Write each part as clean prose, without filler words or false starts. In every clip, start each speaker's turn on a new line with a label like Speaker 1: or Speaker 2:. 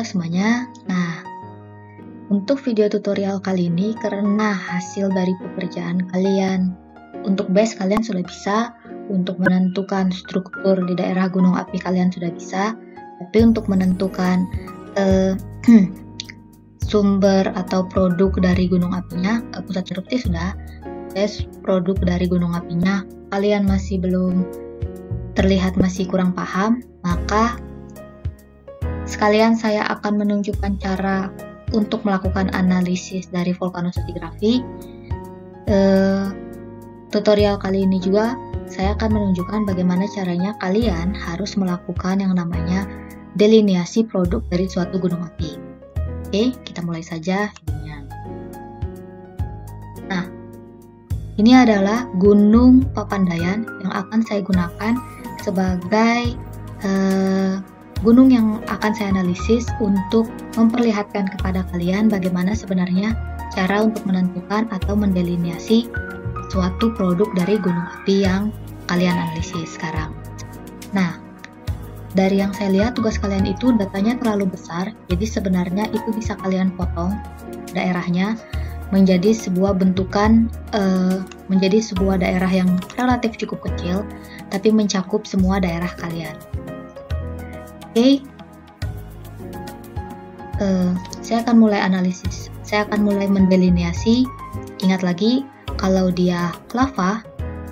Speaker 1: Halo semuanya. Nah, untuk video tutorial kali ini karena hasil dari pekerjaan kalian, untuk base kalian sudah bisa, untuk menentukan struktur di daerah gunung api kalian sudah bisa, tapi untuk menentukan sumber atau produk dari gunung apinya, pusat erupsi sudah, produk dari gunung apinya kalian masih belum terlihat masih kurang paham, maka sekalian saya akan menunjukkan cara untuk melakukan analisis dari vulkanostratigrafi. Tutorial kali ini juga saya akan menunjukkan bagaimana caranya kalian harus melakukan yang namanya delineasi produk dari suatu gunung api. Oke, kita mulai saja videonya. Nah, ini adalah Gunung Papandayan yang akan saya gunakan sebagai gunung yang akan saya analisis untuk memperlihatkan kepada kalian bagaimana sebenarnya cara untuk menentukan atau mendelineasi suatu produk dari gunung api yang kalian analisis sekarang. Nah, dari yang saya lihat tugas kalian itu datanya terlalu besar, jadi sebenarnya itu bisa kalian potong daerahnya menjadi sebuah bentukan, menjadi sebuah daerah yang relatif cukup kecil, tapi mencakup semua daerah kalian. Oke, saya akan mulai analisis. Saya akan mulai mendelineasi. Ingat lagi, kalau dia lava,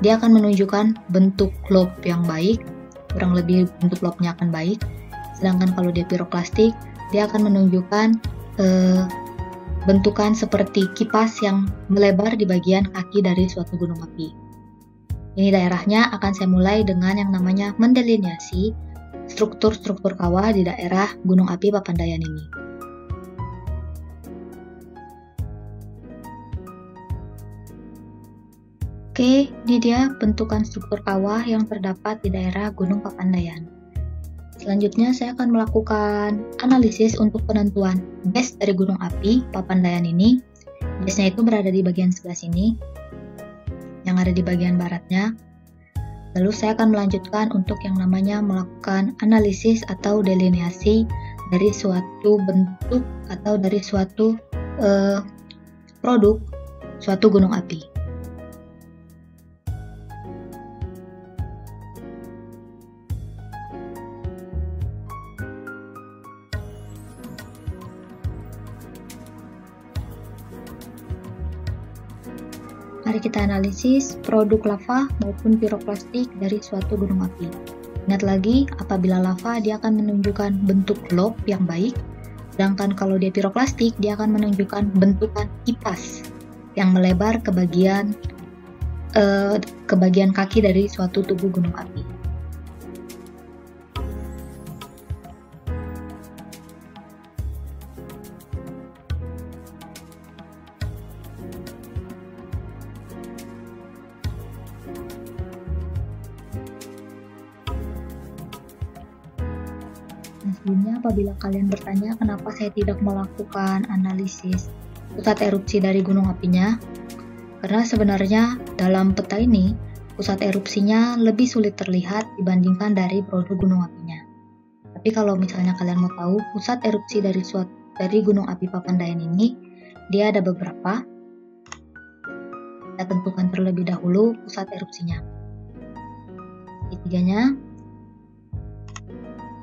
Speaker 1: dia akan menunjukkan bentuk lob yang baik, kurang lebih bentuk lobnya akan baik. Sedangkan kalau dia piroklastik, dia akan menunjukkan bentukan seperti kipas yang melebar di bagian kaki dari suatu gunung api. Ini daerahnya akan saya mulai dengan yang namanya mendelineasi struktur-struktur kawah di daerah gunung api Papandayan ini. Oke, ini dia bentukan struktur kawah yang terdapat di daerah gunung Papandayan. Selanjutnya saya akan melakukan analisis untuk penentuan base dari gunung api Papandayan ini. Base-nya itu berada di bagian sebelah sini, yang ada di bagian baratnya. Lalu saya akan melanjutkan untuk yang namanya melakukan analisis atau delineasi dari suatu bentuk atau dari suatu produk suatu gunung api. Mari kita analisis produk lava maupun piroklastik dari suatu gunung api. Ingat lagi, apabila lava dia akan menunjukkan bentuk lob yang baik, sedangkan kalau dia piroklastik dia akan menunjukkan bentukan kipas yang melebar ke bagian kaki dari suatu tubuh gunung api. Sebelumnya, apabila kalian bertanya kenapa saya tidak melakukan analisis pusat erupsi dari gunung apinya, karena sebenarnya dalam peta ini pusat erupsinya lebih sulit terlihat dibandingkan dari produk gunung apinya. Tapi kalau misalnya kalian mau tahu pusat erupsi dari gunung api Papandayan ini, dia ada beberapa. Kita tentukan terlebih dahulu pusat erupsinya. Segitiganya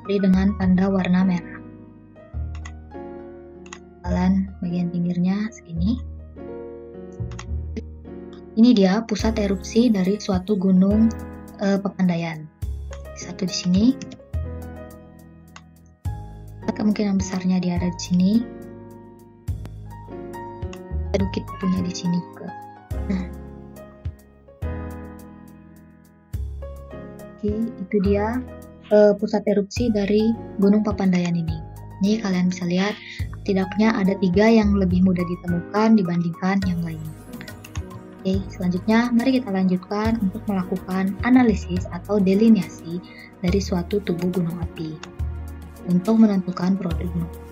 Speaker 1: dengan tanda warna merah. Jalan bagian pinggirnya segini. Ini dia pusat erupsi dari suatu gunung Papandayan. Satu di sini. Kemungkinan besarnya dia ada di sini. Sedikit punya di sini juga. Oke, itu dia pusat erupsi dari Gunung Papandayan ini. Ini kalian bisa lihat, setidaknya ada 3 yang lebih mudah ditemukan dibandingkan yang lainnya. Oke, selanjutnya mari kita lanjutkan untuk melakukan analisis atau delineasi dari suatu tubuh gunung api untuk menentukan produk gunung api.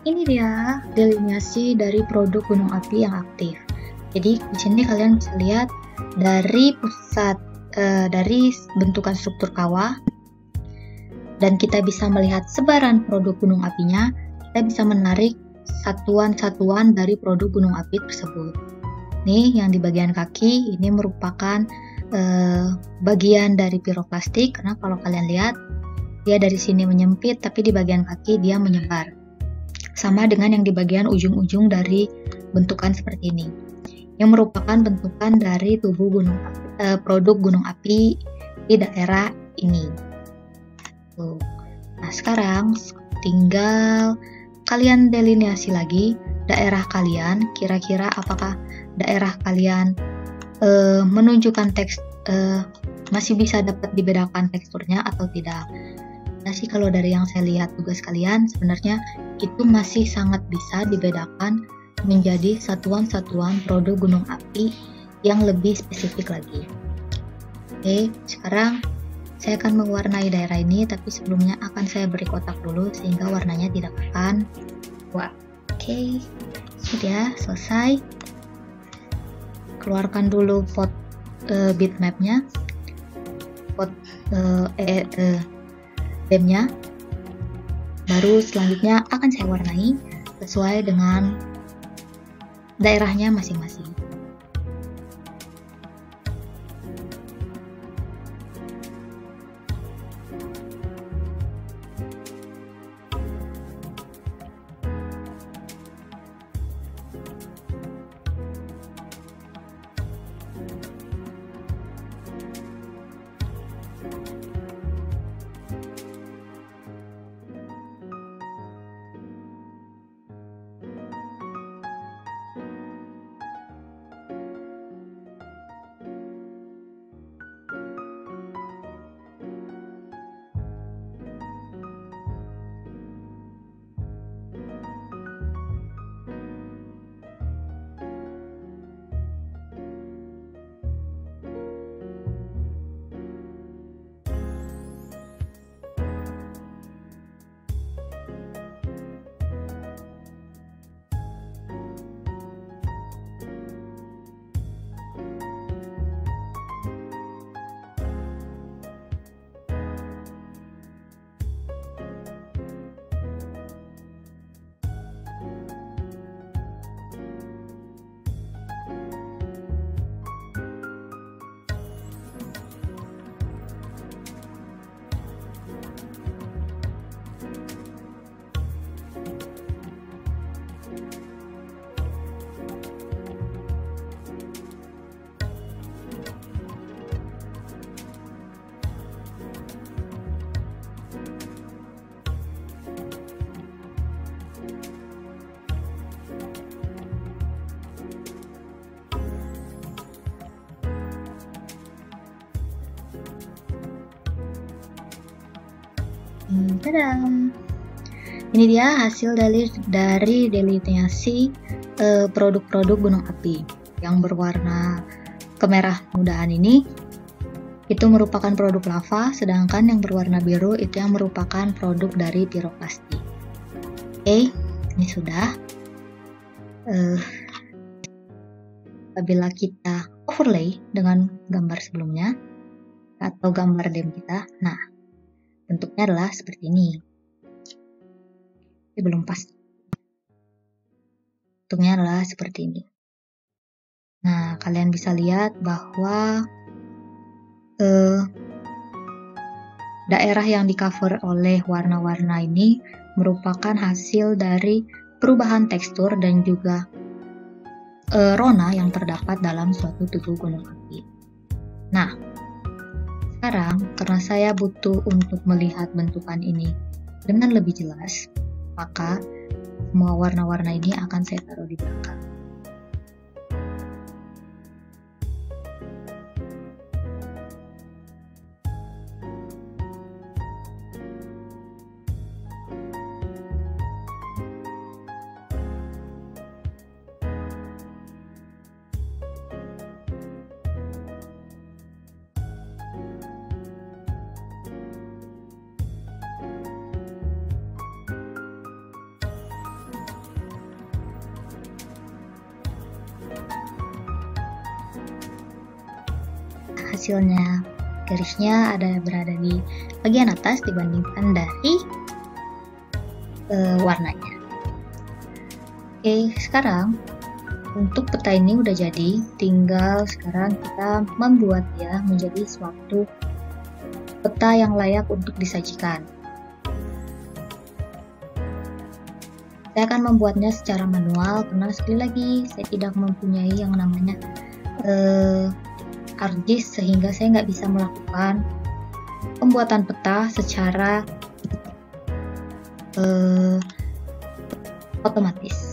Speaker 1: ini dia delineasi dari produk gunung api yang aktif. Jadi di sini kalian bisa lihat dari pusat dari bentukan struktur kawah, dan kita bisa melihat sebaran produk gunung apinya. Kita bisa menarik satuan-satuan dari produk gunung api tersebut. Nih, yang di bagian kaki ini merupakan bagian dari piroklastik, karena kalau kalian lihat dia dari sini menyempit, tapi di bagian kaki dia menyebar. Sama dengan yang di bagian ujung-ujung dari bentukan seperti ini, yang merupakan bentukan dari tubuh produk gunung api di daerah ini. Tuh. Nah, sekarang tinggal kalian delineasi lagi daerah kalian. Kira-kira apakah daerah kalian menunjukkan teks masih bisa dapat dibedakan teksturnya atau tidak? Nah sih, kalau dari yang saya lihat tugas kalian, sebenarnya itu masih sangat bisa dibedakan menjadi satuan-satuan produk gunung api yang lebih spesifik lagi. Oke, sekarang saya akan mewarnai daerah ini, tapi sebelumnya akan saya beri kotak dulu sehingga warnanya tidak akan kuat. Oke, sudah selesai. Keluarkan dulu pot bitmapnya, pot BEM-nya. Baru selanjutnya akan saya warnai sesuai dengan daerahnya masing-masing. Tadam. Ini dia hasil dari delineasi produk-produk gunung api. Yang berwarna kemerah mudahan ini itu merupakan produk lava, sedangkan yang berwarna biru itu yang merupakan produk dari piroklastik. Oke, ini sudah. Apabila kita overlay dengan gambar sebelumnya atau gambar DEM kita, nah bentuknya adalah seperti ini. Ini belum pas. Bentuknya adalah seperti ini. Nah, kalian bisa lihat bahwa daerah yang di cover oleh warna-warna ini merupakan hasil dari perubahan tekstur dan juga rona yang terdapat dalam suatu tubuh gunung api. Nah, sekarang karena saya butuh untuk melihat bentukan ini dengan lebih jelas, maka semua warna-warna ini akan saya taruh di belakang. hasilnya. Garisnya berada di bagian atas dibandingkan dari warnanya. Oke, sekarang untuk peta ini udah jadi, tinggal sekarang kita membuat dia menjadi suatu peta yang layak untuk disajikan. Saya akan membuatnya secara manual karena sekali lagi saya tidak mempunyai yang namanya ArcGIS, sehingga saya nggak bisa melakukan pembuatan peta secara otomatis.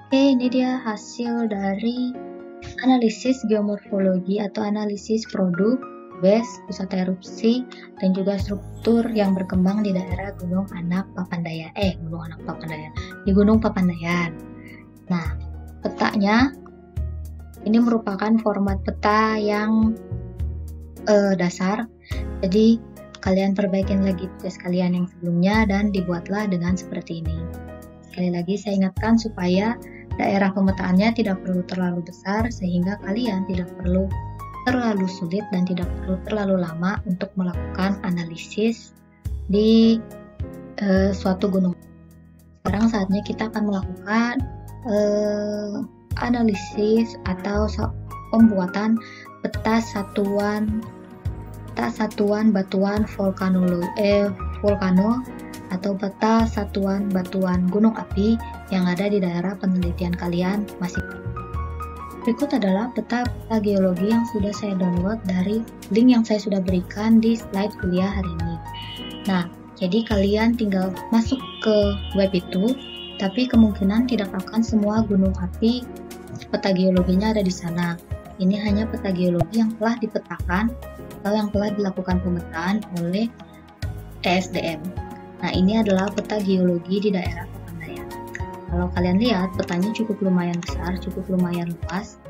Speaker 1: Oke, ini dia hasil dari analisis geomorfologi atau analisis produk base, pusat erupsi, dan juga struktur yang berkembang di daerah Gunung Anak Papandayan. Di Gunung Papandayan. Nah, petanya ini merupakan format peta yang dasar. Jadi kalian perbaikin lagi tugas kalian yang sebelumnya dan dibuatlah dengan seperti ini. Sekali lagi saya ingatkan supaya daerah pemetaannya tidak perlu terlalu besar sehingga kalian tidak perlu terlalu sulit dan tidak perlu terlalu lama untuk melakukan analisis di suatu gunung. Sekarang saatnya kita akan melakukan analisis atau pembuatan peta satuan batuan volcano atau peta satuan batuan gunung api yang ada di daerah penelitian kalian masing. Berikut adalah peta-peta geologi yang sudah saya download dari link yang saya sudah berikan di slide kuliah hari ini. Nah, jadi kalian tinggal masuk ke web itu, tapi kemungkinan tidak akan semua gunung api peta geologinya ada di sana. Ini hanya peta geologi yang telah dipetakan atau yang telah dilakukan pemetaan oleh ESDM. Nah, ini adalah peta geologi di daerah Papandayan. Kalau kalian lihat, petanya cukup lumayan besar, cukup lumayan luas,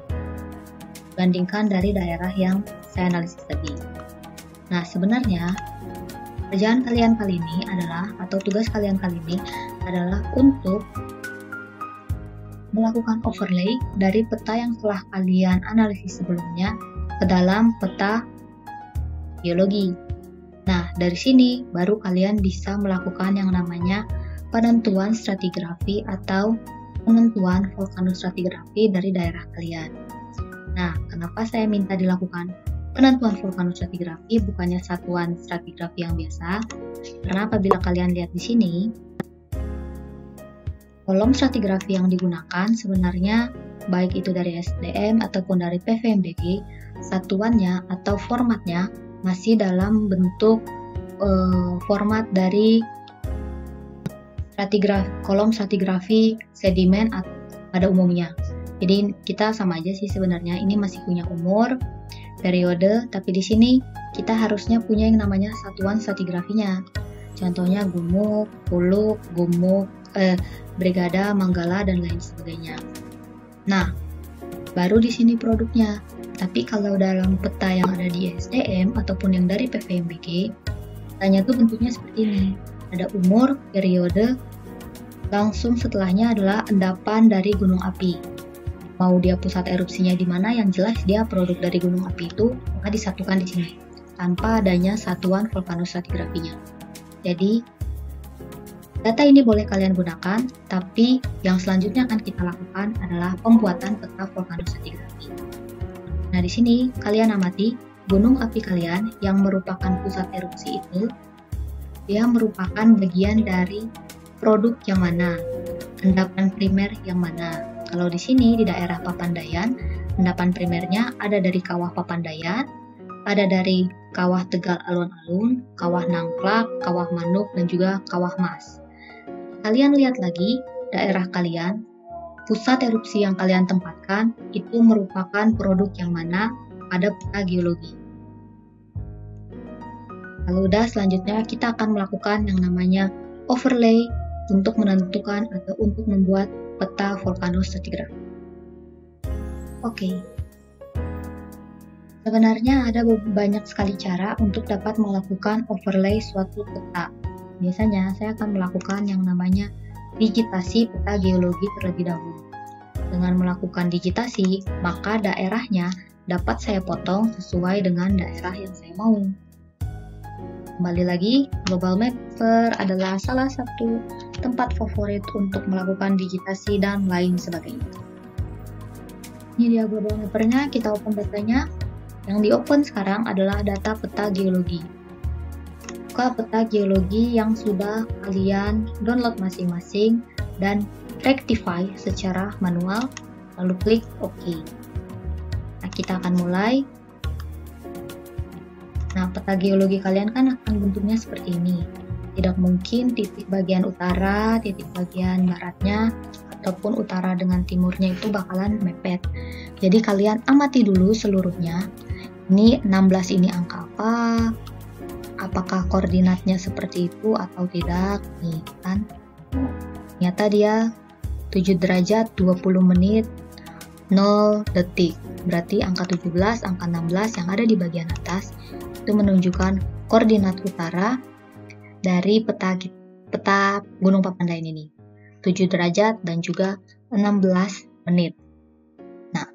Speaker 1: dibandingkan dari daerah yang saya analisis tadi. Nah, sebenarnya, kerjaan kalian kali ini adalah, atau tugas kalian kali ini adalah untuk melakukan overlay dari peta yang telah kalian analisis sebelumnya ke dalam peta geologi. Nah, dari sini baru kalian bisa melakukan yang namanya penentuan stratigrafi atau penentuan vulkanostratigrafi dari daerah kalian. Nah, kenapa saya minta dilakukan penentuan vulkanostratigrafi bukannya satuan stratigrafi yang biasa? Karena apabila kalian lihat di sini, kolom stratigrafi yang digunakan sebenarnya baik itu dari SDM ataupun dari PVMBG, satuannya atau formatnya masih dalam bentuk format dari kolom stratigrafi sedimen pada umumnya. Jadi kita sama aja sih sebenarnya, ini masih punya umur, periode, tapi di sini kita harusnya punya yang namanya satuan stratigrafinya. Contohnya gumuk, puluk, brigada, manggala, dan lain sebagainya. Nah, baru di sini produknya. Tapi kalau dalam peta yang ada di SDM ataupun yang dari PVMBG, petanya tuh bentuknya seperti ini. Ada umur, periode, langsung setelahnya adalah endapan dari gunung api. Mau dia pusat erupsinya di mana, yang jelas dia produk dari gunung api itu maka disatukan di sini tanpa adanya satuan vulkanostratigrafinya. Jadi data ini boleh kalian gunakan, tapi yang selanjutnya akan kita lakukan adalah pembuatan peta vulkanostratigrafi. Nah, di sini kalian amati gunung api kalian yang merupakan pusat erupsi itu, dia merupakan bagian dari produk yang mana, endapan primer yang mana. Kalau di sini di daerah Papandayan, endapan primernya ada dari kawah Papandayan, ada dari kawah Tegal Alun-Alun, kawah Nangklak, kawah Manuk, dan juga kawah Mas. Kalian lihat lagi daerah kalian, pusat erupsi yang kalian tempatkan itu merupakan produk yang mana pada peta geologi. Lalu selanjutnya kita akan melakukan yang namanya overlay untuk menentukan atau untuk membuat peta vulkanostratigrafi. Oke. Sebenarnya ada banyak sekali cara untuk dapat melakukan overlay suatu peta. Biasanya saya akan melakukan yang namanya digitasi peta geologi terlebih dahulu. Dengan melakukan digitasi, maka daerahnya dapat saya potong sesuai dengan daerah yang saya mau. Kembali lagi, Global Mapper adalah salah satu tempat favorit untuk melakukan digitasi dan lain sebagainya. Ini dia Global Mapper-nya, kita open datanya. Yang di open sekarang adalah data peta geologi. Buka peta geologi yang sudah kalian download masing-masing dan rectify secara manual, lalu klik OK. Nah, kita akan mulai. Nah, peta geologi kalian kan akan bentuknya seperti ini. Tidak mungkin titik bagian utara, titik bagian baratnya, ataupun utara dengan timurnya itu bakalan mepet. Jadi kalian amati dulu seluruhnya. Ini 16 ini angka apa? Apakah koordinatnya seperti itu atau tidak? Nih kan. Ternyata dia 7 derajat 20 menit 0 detik. Berarti angka 17, angka 16 yang ada di bagian atas itu menunjukkan koordinat utara dari peta Gunung Papandayan ini. 7 derajat dan juga 16 menit. Nah,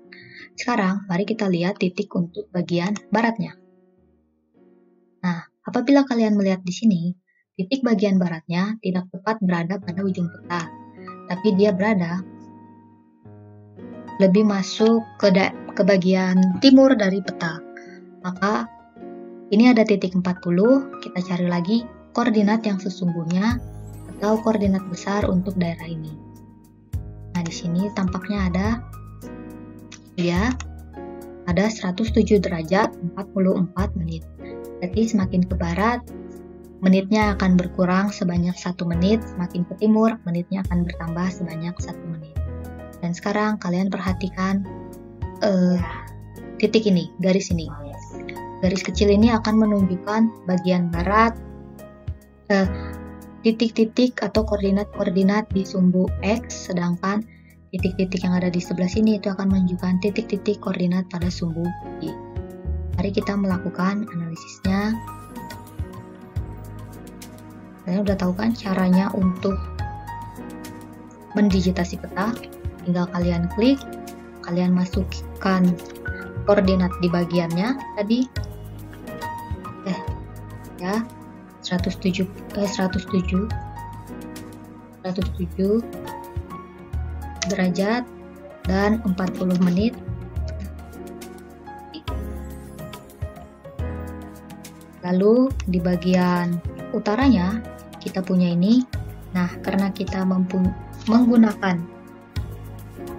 Speaker 1: sekarang mari kita lihat titik untuk bagian baratnya. Nah, apabila kalian melihat di sini, titik bagian baratnya tidak tepat berada pada ujung peta, tapi dia berada lebih masuk ke bagian timur dari peta. Maka ini ada titik 40, kita cari lagi koordinat yang sesungguhnya atau koordinat besar untuk daerah ini. Nah, di sini tampaknya ada 107 derajat 44 menit. Jadi semakin ke barat, menitnya akan berkurang sebanyak 1 menit, semakin ke timur, menitnya akan bertambah sebanyak 1 menit. Dan sekarang kalian perhatikan titik ini, garis ini. Garis kecil ini akan menunjukkan bagian barat, titik-titik atau koordinat-koordinat di sumbu X, sedangkan titik-titik yang ada di sebelah sini itu akan menunjukkan titik-titik koordinat pada sumbu Y. Mari kita melakukan analisisnya. Kalian udah tahu kan caranya untuk mendigitasi peta? Tinggal kalian klik, kalian masukkan koordinat di bagiannya tadi. 107 derajat dan 40 menit. Lalu di bagian utaranya kita punya ini. Nah, karena kita menggunakan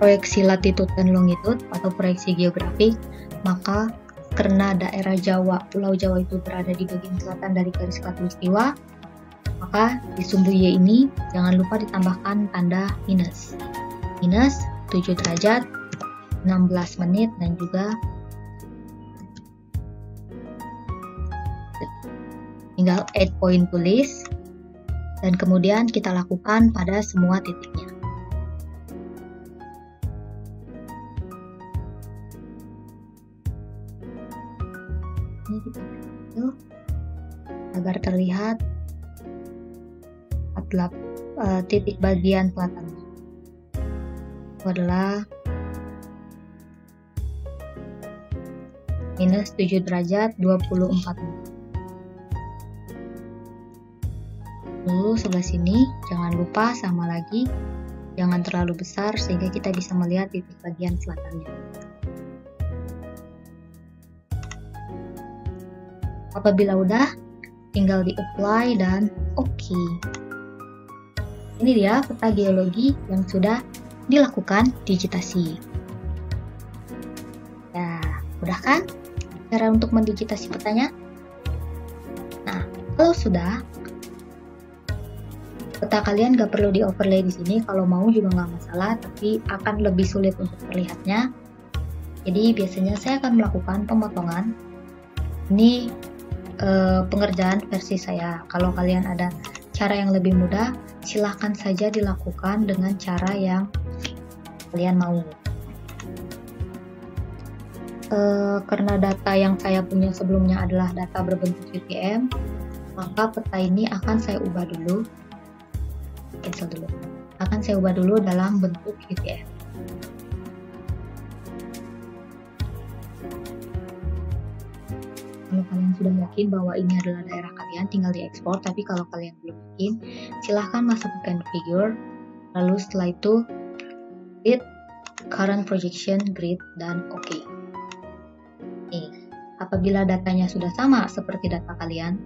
Speaker 1: proyeksi latitude dan longitude atau proyeksi geografik, maka karena daerah Jawa, Pulau Jawa itu berada di bagian selatan dari garis khatulistiwa, maka di sumbu Y ini jangan lupa ditambahkan tanda minus. Minus 7 derajat, 16 menit, dan juga tinggal add point tulis, dan kemudian kita lakukan pada semua titiknya. Ini kita kecil agar terlihat titik bagian selatannya. Itu adalah minus 7 derajat 24 menit. Lalu sebelah sini jangan lupa sama lagi, jangan terlalu besar sehingga kita bisa melihat titik bagian selatannya. Apabila udah, tinggal di apply dan oke. Ini dia peta geologi yang sudah dilakukan digitasi. Ya, mudah kan cara untuk mendigitasi petanya? Nah, kalau sudah, peta kalian gak perlu di overlay di sini. Kalau mau juga nggak masalah, tapi akan lebih sulit untuk terlihatnya. Jadi biasanya saya akan melakukan pemotongan. Ini pengerjaan versi saya. Kalau kalian ada cara yang lebih mudah, silahkan saja dilakukan dengan cara yang kalian mau. Karena data yang saya punya sebelumnya adalah data berbentuk UTM, maka peta ini akan saya ubah dulu. Cancel dulu. Akan saya ubah dulu dalam bentuk UTM. Kalau kalian sudah yakin bahwa ini adalah daerah kalian, tinggal diekspor. Tapi kalau kalian belum yakin, silahkan masukkan figure. Lalu setelah itu, edit current projection grid dan oke. Nih, apabila datanya sudah sama seperti data kalian,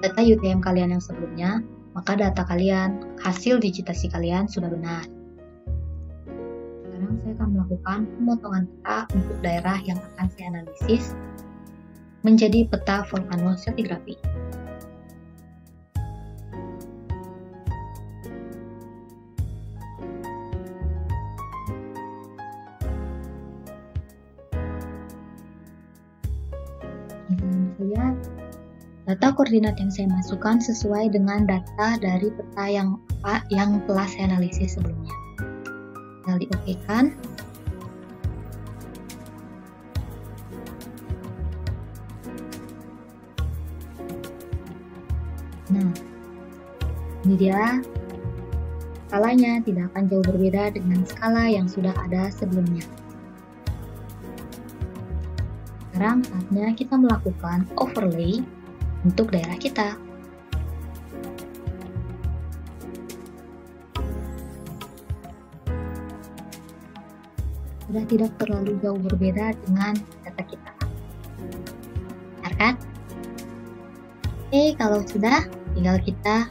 Speaker 1: data UTM kalian yang sebelumnya, maka data kalian, hasil digitasi kalian sudah benar. Sekarang saya akan melakukan pemotongan peta untuk daerah yang akan saya analisis menjadi peta vulkanostratigrafi. kalian bisa lihat, data koordinat yang saya masukkan sesuai dengan data dari peta yang telah saya analisis sebelumnya. Tinggal di-OK-kan. Nah, ini dia. Skalanya tidak akan jauh berbeda dengan skala yang sudah ada sebelumnya. Sekarang saatnya kita melakukan overlay untuk daerah kita. Sudah tidak terlalu jauh berbeda dengan data kita. Benar kan? Oke, kalau sudah, tinggal kita,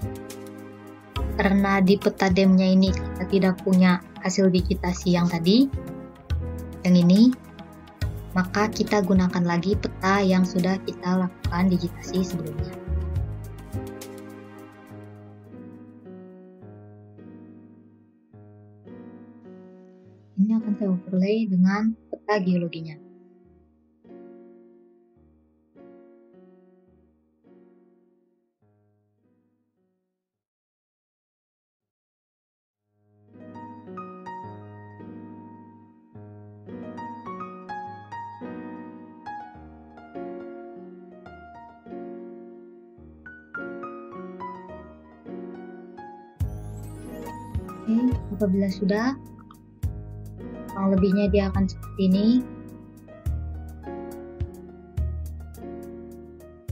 Speaker 1: karena di peta DEM-nya ini kita tidak punya hasil digitasi yang tadi, yang ini, maka kita gunakan lagi peta yang sudah kita lakukan digitasi sebelumnya. Ini akan saya overlay dengan peta geologinya. Oke, apabila sudah, kurang lebihnya dia akan seperti ini.